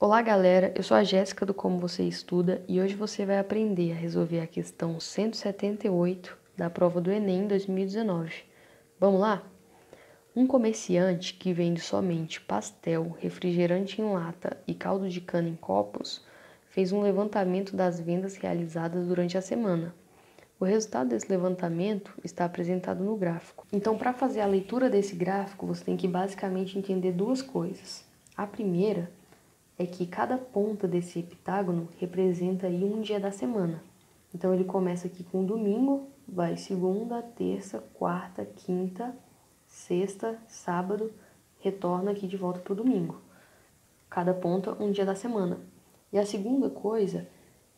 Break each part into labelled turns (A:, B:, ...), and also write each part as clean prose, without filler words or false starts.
A: Olá galera, eu sou a Jéssica do Como Você Estuda e hoje você vai aprender a resolver a questão 178 da prova do Enem 2019. Vamos lá? Um comerciante que vende somente pastel, refrigerante em lata e caldo de cana em copos fez um levantamento das vendas realizadas durante a semana. O resultado desse levantamento está apresentado no gráfico. Então, para fazer a leitura desse gráfico, você tem que basicamente entender duas coisas. A primeira é que cada ponta desse heptágono representa aí um dia da semana. Então ele começa aqui com domingo, vai segunda, terça, quarta, quinta, sexta, sábado, retorna aqui de volta para o domingo. Cada ponta um dia da semana. E a segunda coisa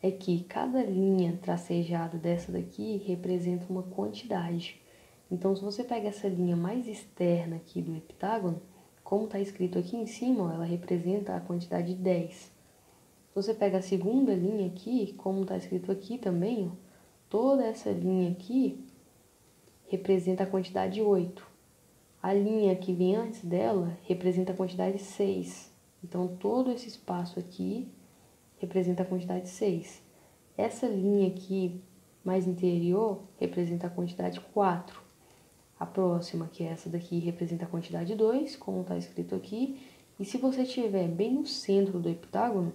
A: é que cada linha tracejada dessa daqui representa uma quantidade. Então se você pega essa linha mais externa aqui do heptágono, como está escrito aqui em cima, ó, ela representa a quantidade 10. Se você pega a segunda linha aqui, como está escrito aqui também, ó, toda essa linha aqui representa a quantidade 8. A linha que vem antes dela representa a quantidade 6. Então, todo esse espaço aqui representa a quantidade 6. Essa linha aqui, mais interior, representa a quantidade 4. A próxima, que é essa daqui, representa a quantidade 2, como está escrito aqui. E se você estiver bem no centro do heptágono,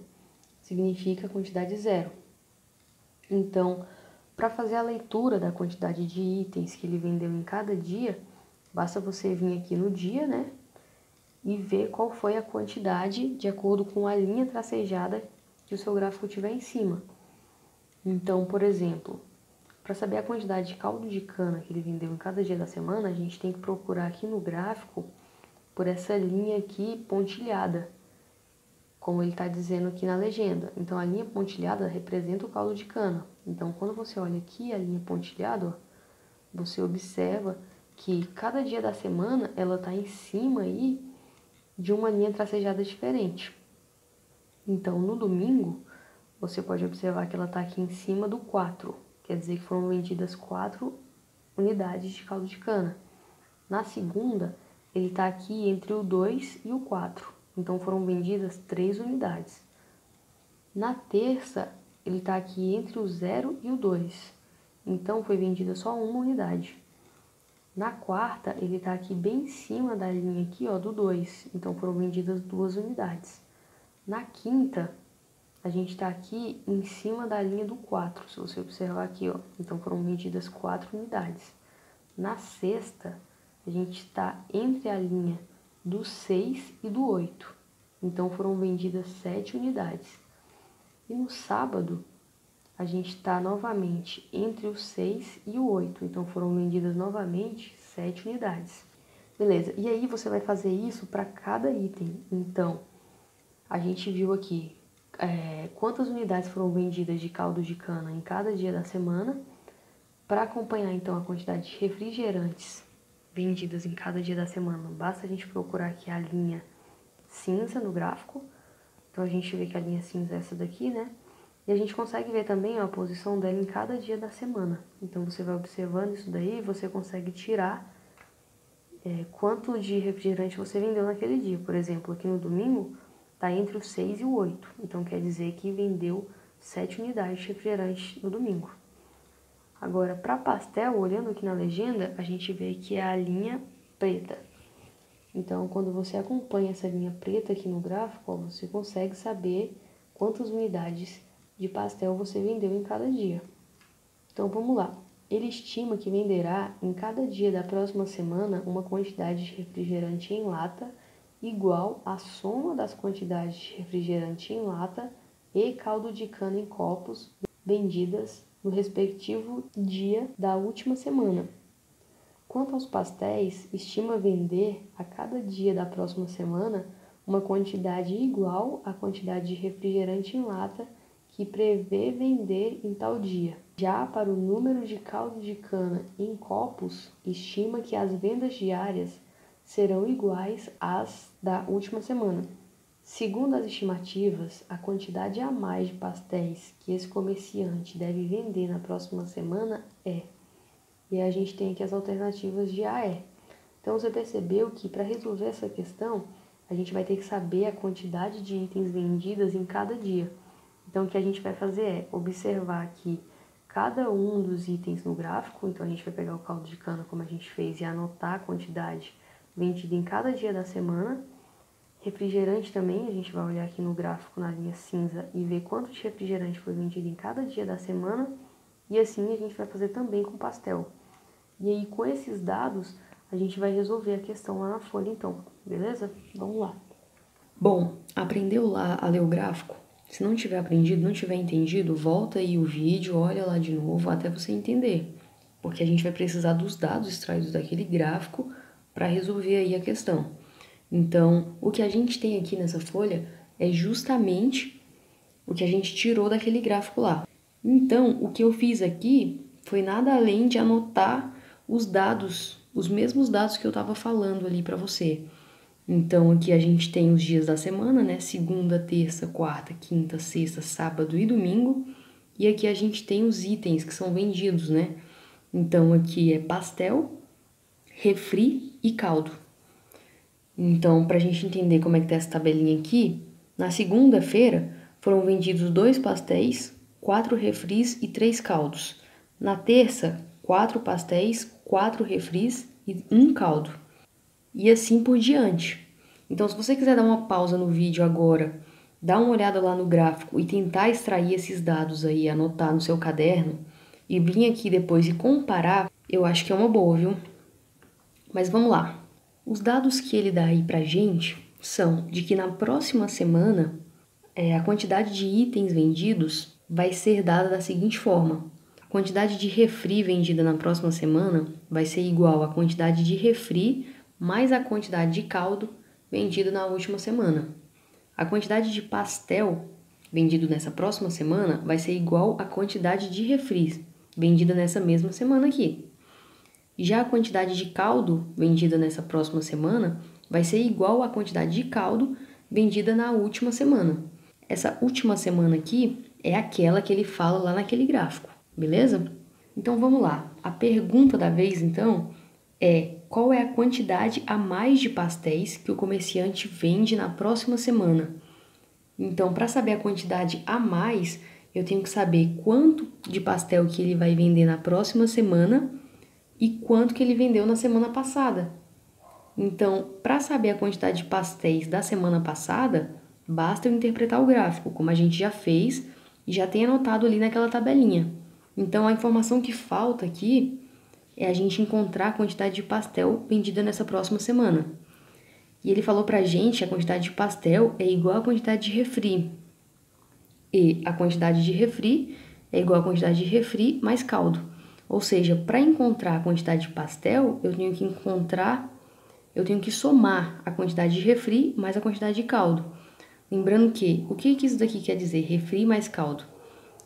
A: significa a quantidade 0. Então, para fazer a leitura da quantidade de itens que ele vendeu em cada dia, basta você vir aqui no dia, né? E ver qual foi a quantidade de acordo com a linha tracejada que o seu gráfico tiver em cima. Então, por exemplo, para saber a quantidade de caldo de cana que ele vendeu em cada dia da semana, a gente tem que procurar aqui no gráfico por essa linha aqui pontilhada, como ele está dizendo aqui na legenda. Então, a linha pontilhada representa o caldo de cana. Então, quando você olha aqui a linha pontilhada, ó, você observa que cada dia da semana ela está em cima aí de uma linha tracejada diferente. Então, no domingo, você pode observar que ela está aqui em cima do 4. Quer dizer que foram vendidas 4 unidades de caldo de cana. Na segunda, ele está aqui entre o 2 e o 4. Então, foram vendidas 3 unidades. Na terça, ele está aqui entre o 0 e o 2. Então, foi vendida só uma unidade. Na quarta, ele está aqui bem em cima da linha aqui, ó, do 2. Então, foram vendidas 2 unidades. Na quinta, a gente está aqui em cima da linha do 4, se você observar aqui, ó. Então, foram vendidas 4 unidades. Na sexta, a gente está entre a linha do 6 e do 8. Então, foram vendidas 7 unidades. E no sábado, a gente está novamente entre o 6 e o 8. Então, foram vendidas novamente 7 unidades. Beleza, e aí você vai fazer isso para cada item. Então, a gente viu aqui quantas unidades foram vendidas de caldo de cana em cada dia da semana. Para acompanhar, então, a quantidade de refrigerantes vendidas em cada dia da semana, basta a gente procurar aqui a linha cinza no gráfico. Então, a gente vê que a linha cinza é essa daqui, né? E a gente consegue ver também, ó, a posição dela em cada dia da semana. Então, você vai observando isso daí e você consegue tirar quanto de refrigerante você vendeu naquele dia. Por exemplo, aqui no domingo, está entre o 6 e o 8. Então, quer dizer que vendeu 7 unidades de refrigerante no domingo. Agora, para pastel, olhando aqui na legenda, a gente vê que é a linha preta. Então, quando você acompanha essa linha preta aqui no gráfico, ó, você consegue saber quantas unidades de pastel você vendeu em cada dia. Então, vamos lá. Ele estima que venderá em cada dia da próxima semana uma quantidade de refrigerante em lata igual à soma das quantidades de refrigerante em lata e caldo de cana em copos vendidas no respectivo dia da última semana. Quanto aos pastéis, estima vender a cada dia da próxima semana uma quantidade igual à quantidade de refrigerante em lata que prevê vender em tal dia. Já para o número de caldo de cana em copos, estima que as vendas diárias serão iguais às da última semana. Segundo as estimativas, a quantidade a mais de pastéis que esse comerciante deve vender na próxima semana é... E a gente tem aqui as alternativas de A e. Então, você percebeu que para resolver essa questão, a gente vai ter que saber a quantidade de itens vendidas em cada dia. Então, o que a gente vai fazer é observar aqui cada um dos itens no gráfico. Então, a gente vai pegar o caldo de cana, como a gente fez, e anotar a quantidade vendida em cada dia da semana. Refrigerante também, a gente vai olhar aqui no gráfico na linha cinza e ver quanto de refrigerante foi vendido em cada dia da semana. E assim a gente vai fazer também com pastel. E aí, com esses dados, a gente vai resolver a questão lá na folha, então, beleza? Vamos lá. Bom, aprendeu lá a ler o gráfico? Se não tiver aprendido, não tiver entendido, volta aí o vídeo, olha lá de novo até você entender. Porque a gente vai precisar dos dados extraídos daquele gráfico para resolver aí a questão. Então, o que a gente tem aqui nessa folha é justamente o que a gente tirou daquele gráfico lá. Então, o que eu fiz aqui foi nada além de anotar os dados, os mesmos dados que eu estava falando ali para você. Então, aqui a gente tem os dias da semana, né? Segunda, terça, quarta, quinta, sexta, sábado e domingo. E aqui a gente tem os itens que são vendidos, né? Então, aqui é pastel, refri e caldo. Então, para a gente entender como é que tá essa tabelinha aqui, na segunda-feira foram vendidos 2 pastéis, 4 refris e 3 caldos. Na terça, 4 pastéis, 4 refris e 1 caldo. E assim por diante. Então, se você quiser dar uma pausa no vídeo agora, dar uma olhada lá no gráfico e tentar extrair esses dados aí, anotar no seu caderno, e vir aqui depois e comparar, eu acho que é uma boa, viu? Mas vamos lá. Os dados que ele dá aí pra gente são de que na próxima semana a quantidade de itens vendidos vai ser dada da seguinte forma. A quantidade de refri vendida na próxima semana vai ser igual à quantidade de refri mais a quantidade de caldo vendido na última semana. A quantidade de pastel vendido nessa próxima semana vai ser igual à quantidade de refris vendida nessa mesma semana aqui. Já a quantidade de caldo vendida nessa próxima semana vai ser igual à quantidade de caldo vendida na última semana. Essa última semana aqui é aquela que ele fala lá naquele gráfico, beleza? Então vamos lá. A pergunta da vez, então, é qual é a quantidade a mais de pastéis que o comerciante vende na próxima semana? Então, para saber a quantidade a mais, eu tenho que saber quanto de pastel que ele vai vender na próxima semana e quanto que ele vendeu na semana passada. Então, para saber a quantidade de pastéis da semana passada, basta eu interpretar o gráfico, como a gente já fez e já tem anotado ali naquela tabelinha. Então, a informação que falta aqui é a gente encontrar a quantidade de pastel vendida nessa próxima semana. E ele falou pra gente que a quantidade de pastel é igual à quantidade de refri. E a quantidade de refri é igual à quantidade de refri mais caldo. Ou seja, para encontrar a quantidade de pastel, eu tenho que somar a quantidade de refri mais a quantidade de caldo. Lembrando que, o que isso daqui quer dizer, refri mais caldo?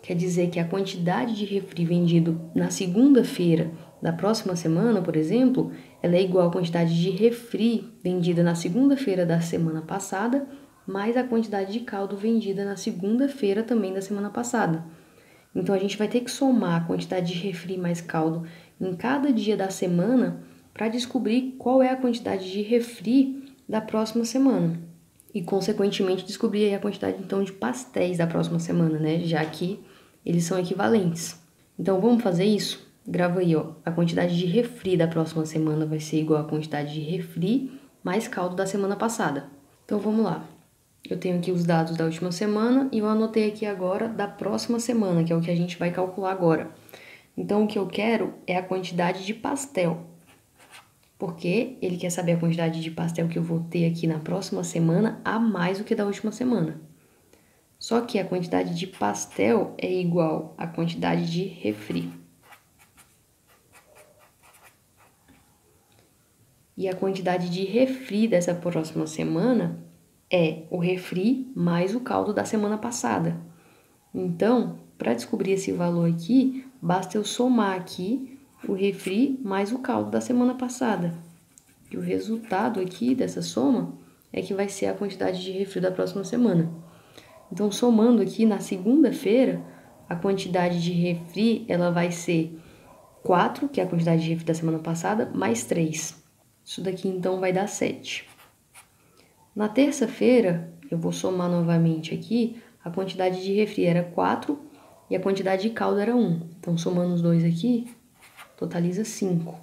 A: Quer dizer que a quantidade de refri vendido na segunda-feira da próxima semana, por exemplo, ela é igual à quantidade de refri vendida na segunda-feira da semana passada, mais a quantidade de caldo vendida na segunda-feira também da semana passada. Então, a gente vai ter que somar a quantidade de refri mais caldo em cada dia da semana para descobrir qual é a quantidade de refri da próxima semana. E, consequentemente, descobrir aí a quantidade, então, de pastéis da próxima semana, né? Já que eles são equivalentes. Então, vamos fazer isso? Grava aí, ó. A quantidade de refri da próxima semana vai ser igual à quantidade de refri mais caldo da semana passada. Então, vamos lá. Eu tenho aqui os dados da última semana e eu anotei aqui agora da próxima semana, que é o que a gente vai calcular agora. Então, o que eu quero é a quantidade de pastel, porque ele quer saber a quantidade de pastel que eu vou ter aqui na próxima semana a mais do que da última semana. Só que a quantidade de pastel é igual à quantidade de refri. E a quantidade de refri dessa próxima semana é o refri mais o caldo da semana passada. Então, para descobrir esse valor aqui, basta eu somar aqui o refri mais o caldo da semana passada. E o resultado aqui dessa soma é que vai ser a quantidade de refri da próxima semana. Então, somando aqui na segunda-feira, a quantidade de refri ela vai ser 4, que é a quantidade de refri da semana passada, mais 3. Isso daqui, então, vai dar 7. Na terça-feira, eu vou somar novamente aqui, a quantidade de refri era 4 e a quantidade de caldo era 1. Então, somando os dois aqui, totaliza 5.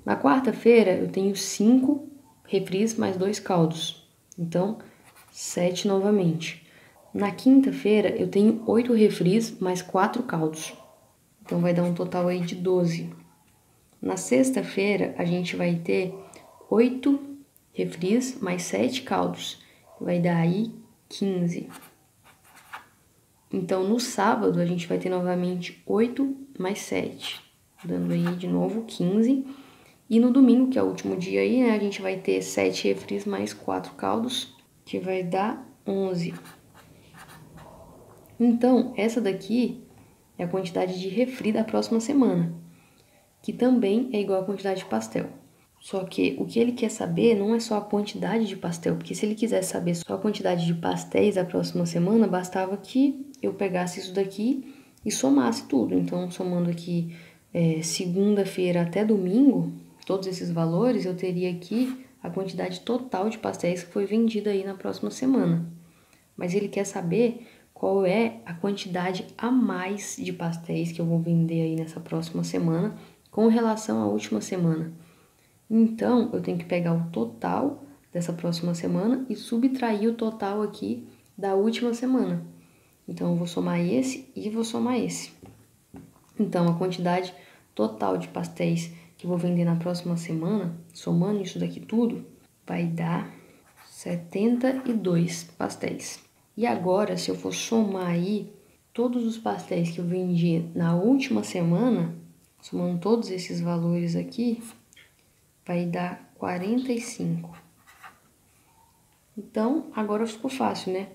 A: Na quarta-feira, eu tenho 5 refris mais 2 caldos. Então, 7 novamente. Na quinta-feira, eu tenho 8 refris mais 4 caldos. Então, vai dar um total aí de 12. Na sexta-feira, a gente vai ter 8 refris mais 7 caldos. Vai dar aí 15. Então, no sábado, a gente vai ter novamente 8 mais 7, dando aí de novo 15. E no domingo, que é o último dia aí, né, a gente vai ter 7 refris mais 4 caldos, que vai dar 11. Então, essa daqui é a quantidade de refri da próxima semana, que também é igual à quantidade de pastel. Só que o que ele quer saber não é só a quantidade de pastel, porque se ele quisesse saber só a quantidade de pastéis da próxima semana, bastava que eu pegasse isso daqui e somasse tudo. Então, somando aqui segunda-feira até domingo, todos esses valores, eu teria aqui a quantidade total de pastéis que foi vendida aí na próxima semana. Mas ele quer saber qual é a quantidade a mais de pastéis que eu vou vender aí nessa próxima semana com relação à última semana. Então, eu tenho que pegar o total dessa próxima semana e subtrair o total aqui da última semana. Então, eu vou somar esse e vou somar esse. Então, a quantidade total de pastéis que eu vou vender na próxima semana, somando isso daqui tudo, vai dar 72 pastéis. E agora, se eu for somar aí todos os pastéis que eu vendi na última semana, somando todos esses valores aqui, vai dar 45. Então, agora ficou fácil, né?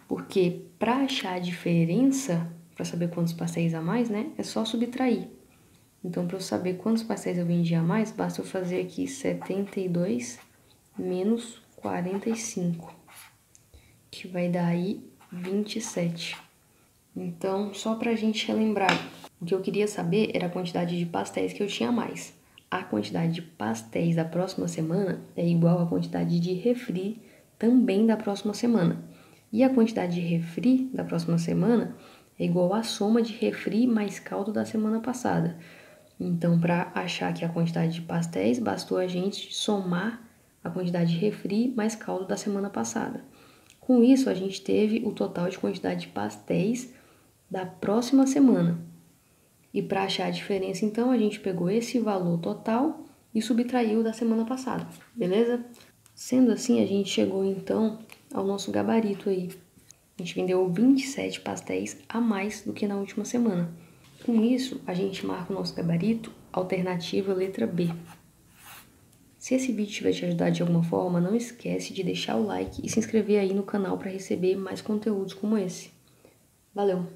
A: Porque para achar a diferença, para saber quantos pastéis a mais, né? É só subtrair. Então, para eu saber quantos pastéis eu vendi a mais, basta eu fazer aqui 72 menos 45, que vai dar aí 27. Então, só para a gente relembrar, o que eu queria saber era a quantidade de pastéis que eu tinha a mais. A quantidade de pastéis da próxima semana é igual à quantidade de refri também da próxima semana. E a quantidade de refri da próxima semana é igual à soma de refri mais caldo da semana passada. Então, para achar aqui a quantidade de pastéis, bastou a gente somar a quantidade de refri mais caldo da semana passada. Com isso, a gente teve o total de quantidade de pastéis da próxima semana. E para achar a diferença, então, a gente pegou esse valor total e subtraiu da semana passada, beleza? Sendo assim, a gente chegou, então, ao nosso gabarito aí. A gente vendeu 27 pastéis a mais do que na última semana. Com isso, a gente marca o nosso gabarito, alternativa letra B. Se esse vídeo tiver te ajudado de alguma forma, não esquece de deixar o like e se inscrever aí no canal para receber mais conteúdos como esse. Valeu!